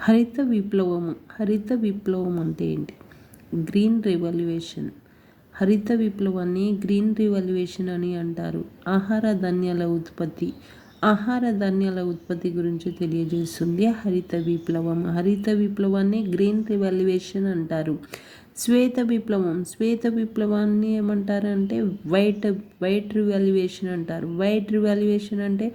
హరిత విప్లవం అంటే ఏంటి? Green revolution. హరిత విప్లవాన్ని గ్రీన్ రెవల్యూషన్ అని అంటారు. ఆహార ధాన్యాల ఉత్పత్తి గురించి తెలియజేస్తుంది హరిత విప్లవం. హరిత విప్లవాన్ని గ్రీన్ రెవల్యూషన్ అంటారు. శ్వేత విప్లవాన్ని ఏమంటారు అంటే వైట్ రివాల్యుయేషన్ అంటారు. వైట్ రివాల్యుయేషన్ అంటే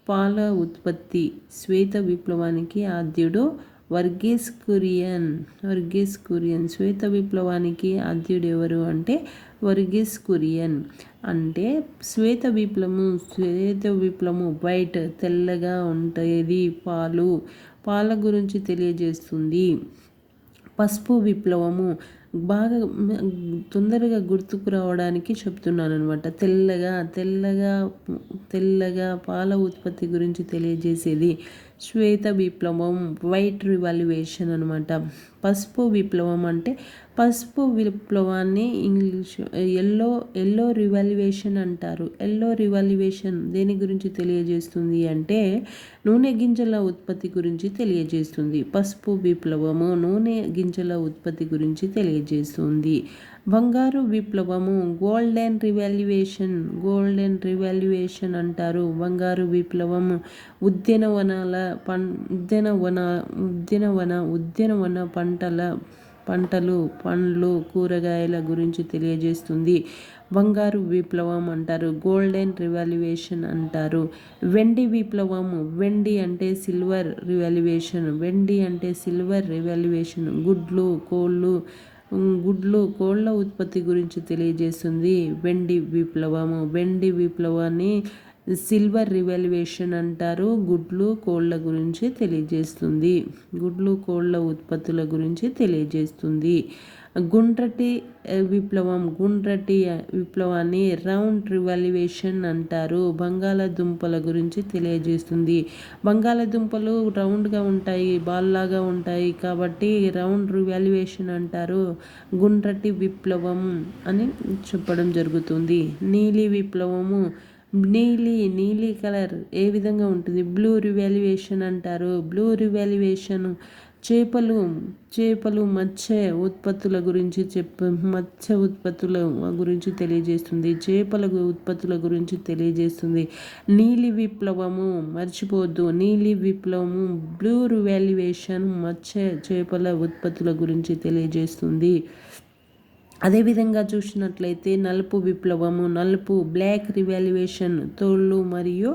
పాల ఉత్పత్తి. శ్వేత విప్లవానికి ఆద్యుడు వర్గీస్ కురియన్. శ్వేత విప్లవానికి ఆద్యుడు ఎవరు అంటే వర్గీస్ కురియన్. అంటే శ్వేత విప్లవము వైట్, తెల్లగా ఉంటుంది. పాల గురించి తెలియజేస్తుంది. పసుపు విప్లవము బాగా తొందరగా గుర్తుకు రావడానికి చెప్తున్నాను అనమాట. తెల్లగా పాల ఉత్పత్తి గురించి తెలియజేసేది శ్వేత విప్లవం, వైట్ రివాల్యుయేషన్ అనమాట. పసుపు విప్లవం అంటే పసుపు విప్లవాన్ని ఇంగ్లీష్ ఎల్లో రివాల్యుయేషన్ అంటారు. ఎల్లో రివాల్యుయేషన్ దేని గురించి తెలియజేస్తుంది అంటే నూనె గింజల ఉత్పత్తి గురించి తెలియజేస్తుంది. పసుపు విప్లవము నూనె గింజల ఉత్పత్తి గురించి తెలియజేస్తుంది. బంగారు విప్లవము గోల్డెన్ రివాల్యుయేషన్ అంటారు. బంగారు విప్లవము ఉద్యానవన పంటలు, పండ్లు, కూరగాయల గురించి తెలియజేస్తుంది. బంగారు విప్లవం అంటారు. గోల్డెన్ రివాల్యుయేషన్ అంటారు. వెండి విప్లవము వెండి అంటే సిల్వర్ రివాల్యుయేషన్. కోళ్ళ ఉత్పత్తి గురించి తెలియజేస్తుంది వెండి విప్లవము. వెండి విప్లవాన్ని సిల్వర్ రివాల్యుయేషన్ అంటారు. కోళ్ళ గురించి తెలియజేస్తుంది. కోళ్ళ ఉత్పత్తుల గురించి తెలియజేస్తుంది. గుండ్రటి విప్లవాన్ని రౌండ్ రివాల్యుయేషన్ అంటారు. బంగాళాదుంపల గురించి తెలియజేస్తుంది. బంగాళాదుంపలు రౌండ్గా ఉంటాయి, బాల్ లాగా ఉంటాయి కాబట్టి రౌండ్ రివాల్యుయేషన్ అంటారు. గుండ్రటి విప్లవం అని చెప్పడం జరుగుతుంది. నీలి విప్లవము నీలి కలర్ ఏ విధంగా ఉంటుంది? బ్లూ రివాల్యుయేషన్ అంటారు. బ్లూ రివాల్యుయేషన్ చేపలు మత్స్య ఉత్పత్తుల గురించి తెలియజేస్తుంది. చేపల ఉత్పత్తుల గురించి తెలియజేస్తుంది. నీలి విప్లవము మర్చిపోవద్దు. నీలి విప్లవము బ్లూ రివాల్యుయేషన్ చేపల ఉత్పత్తుల గురించి తెలియజేస్తుంది. అదేవిధంగా చూసినట్లయితే నలుపు విప్లవము బ్లాక్ రివాల్యుయేషన్ తోళ్ళు మరియు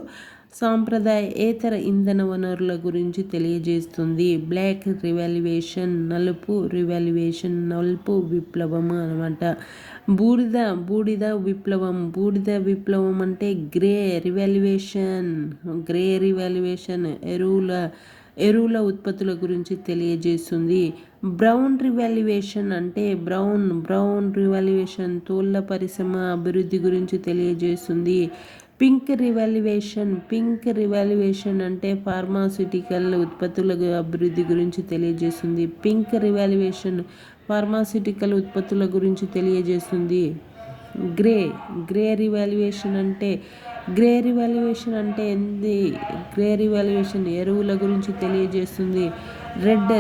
సాంప్రదాయేతర ఇంధన వనరుల గురించి తెలియజేస్తుంది. బ్లాక్ రివాల్యుయేషన్, నలుపు విప్లవము అనమాట. బూడిద విప్లవం అంటే గ్రే రివాల్యుయేషన్ ఎరువుల ఉత్పత్తుల గురించి తెలియజేస్తుంది. బ్రౌన్ రివాల్యుయేషన్ అంటే బ్రౌన్ రివాల్యుయేషన్ తోళ్ల పరిశ్రమ అభివృద్ధి గురించి తెలియజేస్తుంది. పింక్ రివాల్యుయేషన్ అంటే ఫార్మాస్యూటికల్ ఉత్పత్తుల అభివృద్ధి గురించి తెలియజేస్తుంది. పింక్ రివాల్యుయేషన్ ఫార్మాస్యూటికల్ ఉత్పత్తుల గురించి తెలియజేస్తుంది. గ్రే రివాల్యుయేషన్ అంటే ఎరువుల గురించి తెలియజేస్తుంది. రెడ్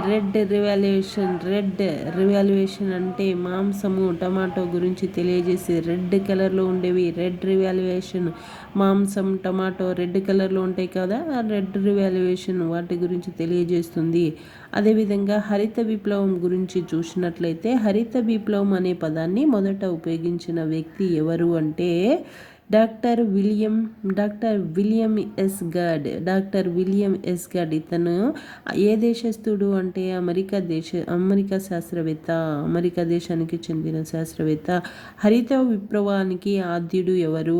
రివాల్యుయేషన్ అంటే మాంసము, టమాటో గురించి తెలియజేసి రెడ్ కలర్లో ఉండేవి. రెడ్ రివాల్యుయేషన్ మాంసం, టమాటో రెడ్ కలర్లో ఉంటాయి కదా, ఆ రెడ్ రివాల్యుయేషన్ వాటి గురించి తెలియజేస్తుంది. అదేవిధంగా హరిత విప్లవం గురించి చూసినట్లయితే హరిత విప్లవం అనే పదాన్ని మొదట ఉపయోగించిన వ్యక్తి ఎవరు అంటే డాక్టర్ విలియం ఎస్ గాడ్. ఇతను ఏ దేశస్థుడు అంటే అమెరికా దేశానికి చెందిన శాస్త్రవేత్త. హరిత విప్లవానికి ఆద్యుడు ఎవరు?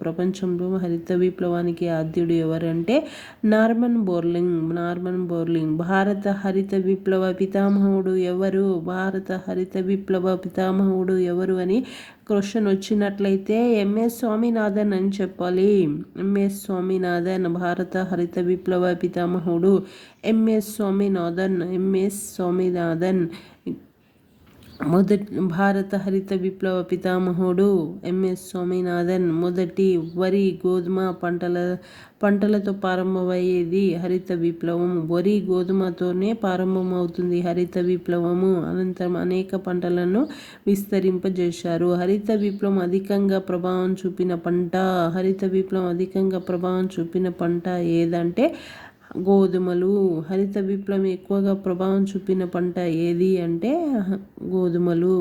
ప్రపంచంలో హరిత విప్లవానికి ఆద్యుడు ఎవరు అంటే నార్మన్ బోర్లింగ్. భారత హరిత విప్లవ పితామహుడు ఎవరు అని క్వశ్చన్ వచ్చినట్లయితే ఎంఎస్ స్వామినాథన్ అని చెప్పాలి. ఎంఎస్ స్వామినాథన్ భారత హరిత విప్లవ పితామహుడు. ఎంఎస్ స్వామినాథన్. భారత హరిత విప్లవ పితామహుడు ఎంఎస్ స్వామినాథన్. మొదటి వరి గోధుమ పంటలతో ప్రారంభమయ్యేది హరిత విప్లవం. వరి గోధుమతోనే ప్రారంభమవుతుంది హరిత విప్లవము. అనంతరం అనేక పంటలను విస్తరింపజేశారు. హరిత విప్లవం అధికంగా ప్రభావం చూపిన పంట ఏదంటే గోధుమలు. హరిత విప్లవం ఎక్కువగా ప్రభావం చూపిన పంట ఏది అంటే గోధుమలు.